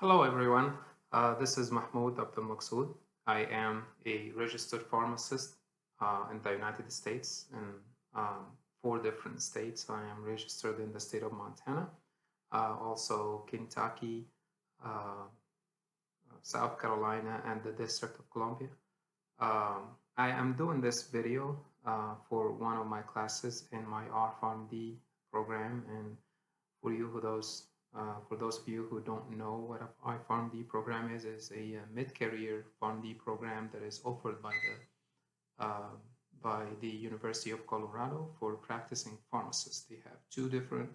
Hello, everyone. This is Mahmoud Abdul Maqsood. I am a registered pharmacist in the United States in four different states. I am registered in the state of Montana, also Kentucky, uh, South Carolina, and the District of Columbia. I am doing this video for one of my classes in my RPharmD program, and for those of you who don't know what a iPharmD program is a mid-career PharmD program that is offered uh, by the University of Colorado for practicing pharmacists. They have two different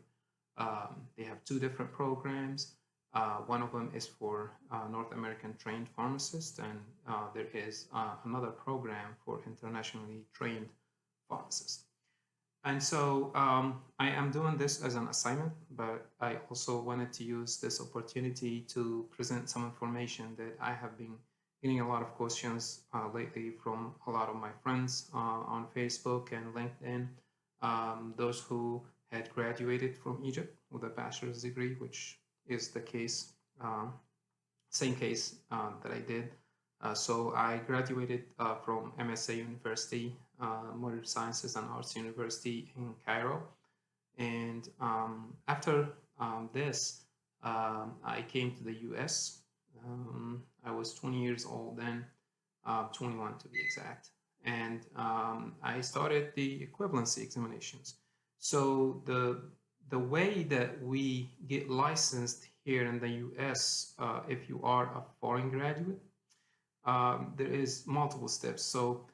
programs. One of them is for North American trained pharmacists, and there is another program for internationally trained pharmacists. And so I am doing this as an assignment, but I also wanted to use this opportunity to present some information that I have been getting a lot of questions lately from a lot of my friends on Facebook and LinkedIn, those who had graduated from Egypt with a bachelor's degree, which is the case, same case that I did. So I graduated from MSA University, Modern Sciences and Arts University in Cairo. And after this, I came to the US. I was 20 years old then, 21 to be exact. And I started the equivalency examinations. So the way that we get licensed here in the US, if you are a foreign graduate, there is multiple steps. So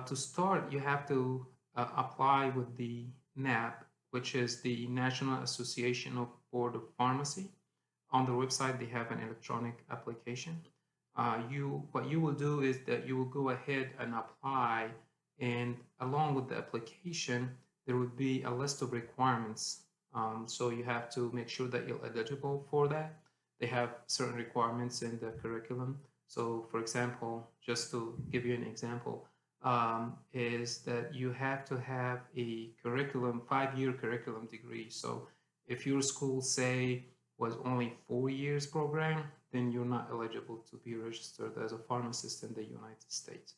to start, you have to apply with the NAP, which is the National Association of Board of Pharmacy. On their website, they have an electronic application. What you will do is that you will go ahead and apply, and along with the application, there will be a list of requirements. So you have to make sure that you're eligible for that. They have certain requirements in the curriculum. So, for example, just to give you an example, is that you have to have a curriculum, 5-year curriculum degree. So, if your school, say, was only 4 years program, then you're not eligible to be registered as a pharmacist in the United States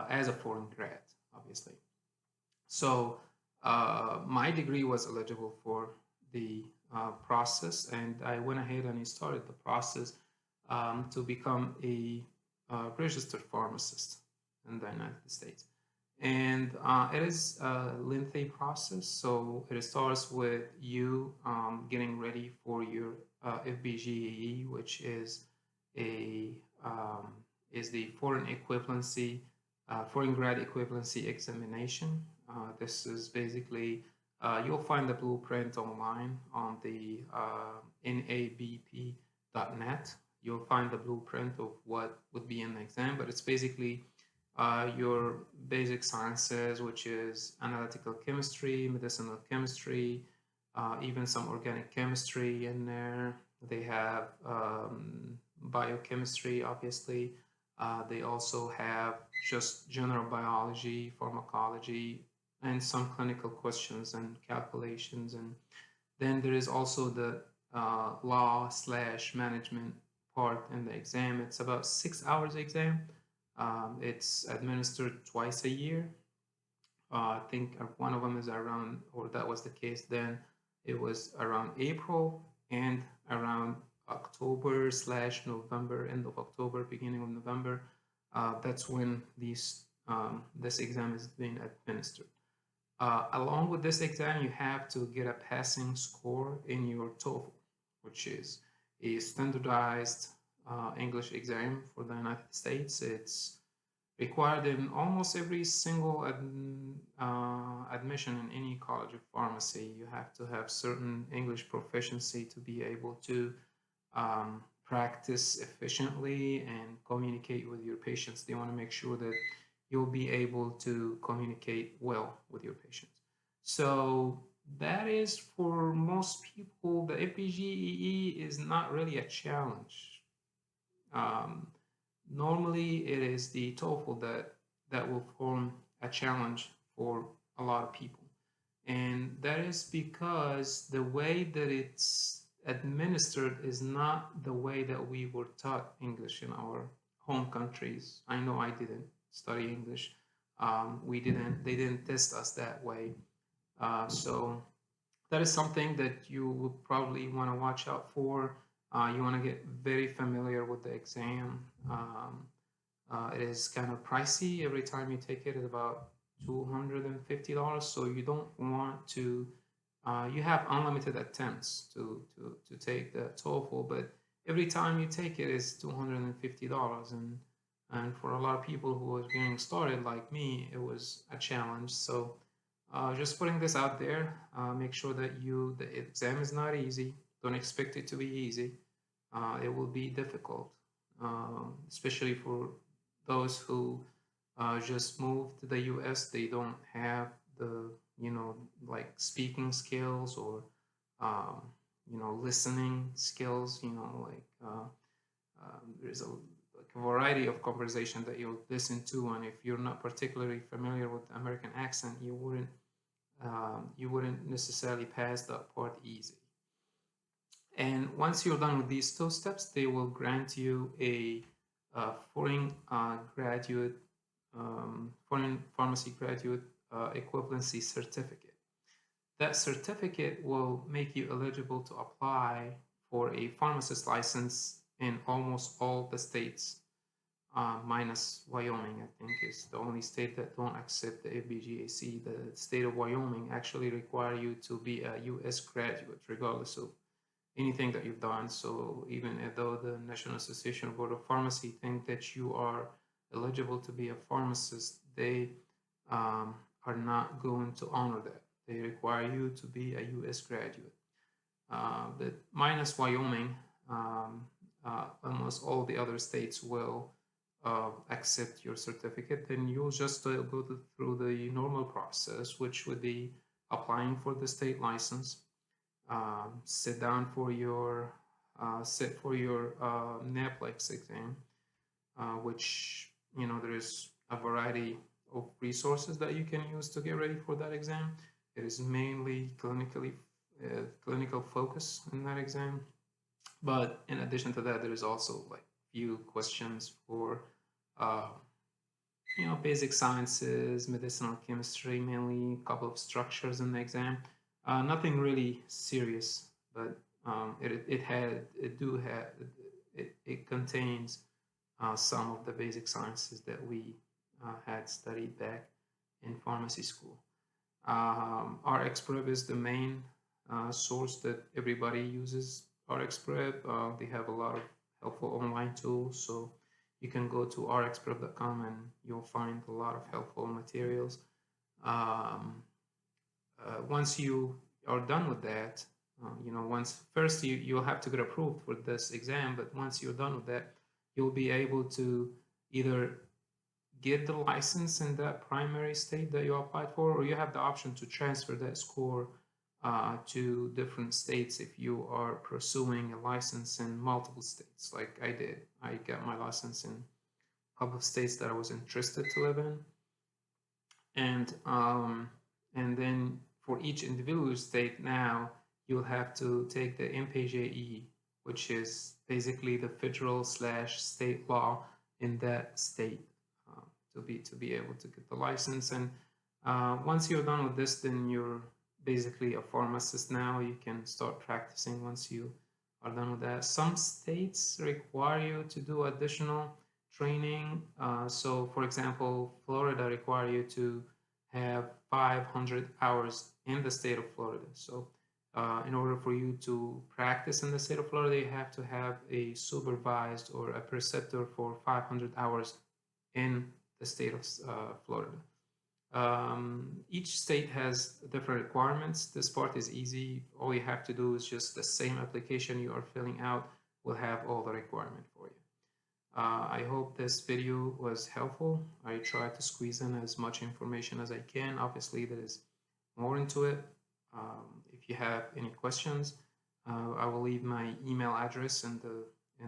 as a foreign grad, obviously. So, my degree was eligible for the process, and I went ahead and started the process to become a registered pharmacist in the United States. And it is a lengthy process. So it starts with you getting ready for your FBGEE, which a um, is the foreign grad equivalency examination. This is basically you'll find the blueprint online on the nabp.net. You'll find the blueprint of what would be in the exam, but it's basically your basic sciences, which is analytical chemistry, medicinal chemistry, even some organic chemistry in there. They have biochemistry, obviously. They also have just general biology, pharmacology, and some clinical questions and calculations. And then there is also the law slash management part in the exam. It's about 6 hours exam. It's administered twice a year. I think one of them is around, or that was the case then, it was around April and around October slash November, end of October, beginning of November. That's when this exam is being administered. Along with this exam, you have to get a passing score in your TOEFL, which is a standardized English exam for the United States. It's required in almost every single admission in any college of pharmacy. You have to have certain English proficiency to be able to practice efficiently and communicate with your patients. They want to make sure that you'll be able to communicate well with your patients. So that is for most people, the FPGEE is not really a challenge. Um, Normally, it is the TOEFL that will form a challenge for a lot of people, and that is because the way that administered is not the way that we were taught English in our home countries. I know I didn't study English. They didn't test us that way. So that is something that you will probably want to watch out for. You want to get very familiar with the exam. It is kind of pricey. Every time you take it, it's about $250. So you don't want to. You have unlimited attempts to take the TOEFL, but every time you take it is $250, and for a lot of people who was getting started like me, it was a challenge. So just putting this out there, make sure that the exam is not easy. Don't expect it to be easy. It will be difficult, especially for those who just moved to the US. They don't have the, like speaking skills or, listening skills, there's a variety of conversation that you'll listen to. And if you're not particularly familiar with the American accent, you wouldn't necessarily pass that part easy. And once you're done with these 2 steps, they will grant you a foreign pharmacy graduate equivalency certificate. That certificate will make you eligible to apply for a pharmacist license in almost all the states, minus Wyoming, I think, is the only state that don't accept the FBGAC. The state of Wyoming actually require you to be a U.S. graduate, regardless of anything that you've done. So even though the National Association Board of Pharmacy think that you are eligible to be a pharmacist, they are not going to honor that. They require you to be a U.S. graduate. But minus Wyoming, almost all the other states will accept your certificate. Then you'll just go through the normal process, which would be applying for the state license, sit for your NAPLEX exam, which there is a variety of resources that you can use to get ready for that exam. It is mainly clinical focus in that exam, but in addition to that, there is also like few questions for basic sciences, medicinal chemistry, mainly a couple of structures in the exam. Nothing really serious, but it contains some of the basic sciences that we had studied back in pharmacy school. RxPrep is the main source that everybody uses. RxPrep, they have a lot of helpful online tools, so you can go to rxprep.com and you'll find a lot of helpful materials. Once you are done with that, first you'll have to get approved for this exam, but once you're done with that, you'll be able to either get the license in that primary state that you applied for, or you have the option to transfer that score to different states if you are pursuing a license in multiple states, like I did. I got my license in a couple of states that I was interested to live in, and then for each individual state now you'll have to take the MPJE, which is basically the federal/state law in that state, to be able to get the license. And once you're done with this, then you're basically a pharmacist now. You can start practicing once you are done with that. Some states require you to do additional training. So for example, Florida require you to have 500 hours in the state of Florida. So in order for you to practice in the state of Florida, you have to have a supervised or a preceptor for 500 hours in the state of Florida. Each state has different requirements. This part is easy. All you have to do is just the same application you are filling out will have all the requirement for you. I hope this video was helpful. I tried to squeeze in as much information as I can. Obviously, there is more into it. If you have any questions, I will leave my email address in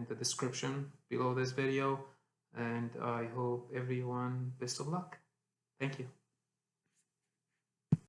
the description below this video. And I hope everyone best of luck. Thank you.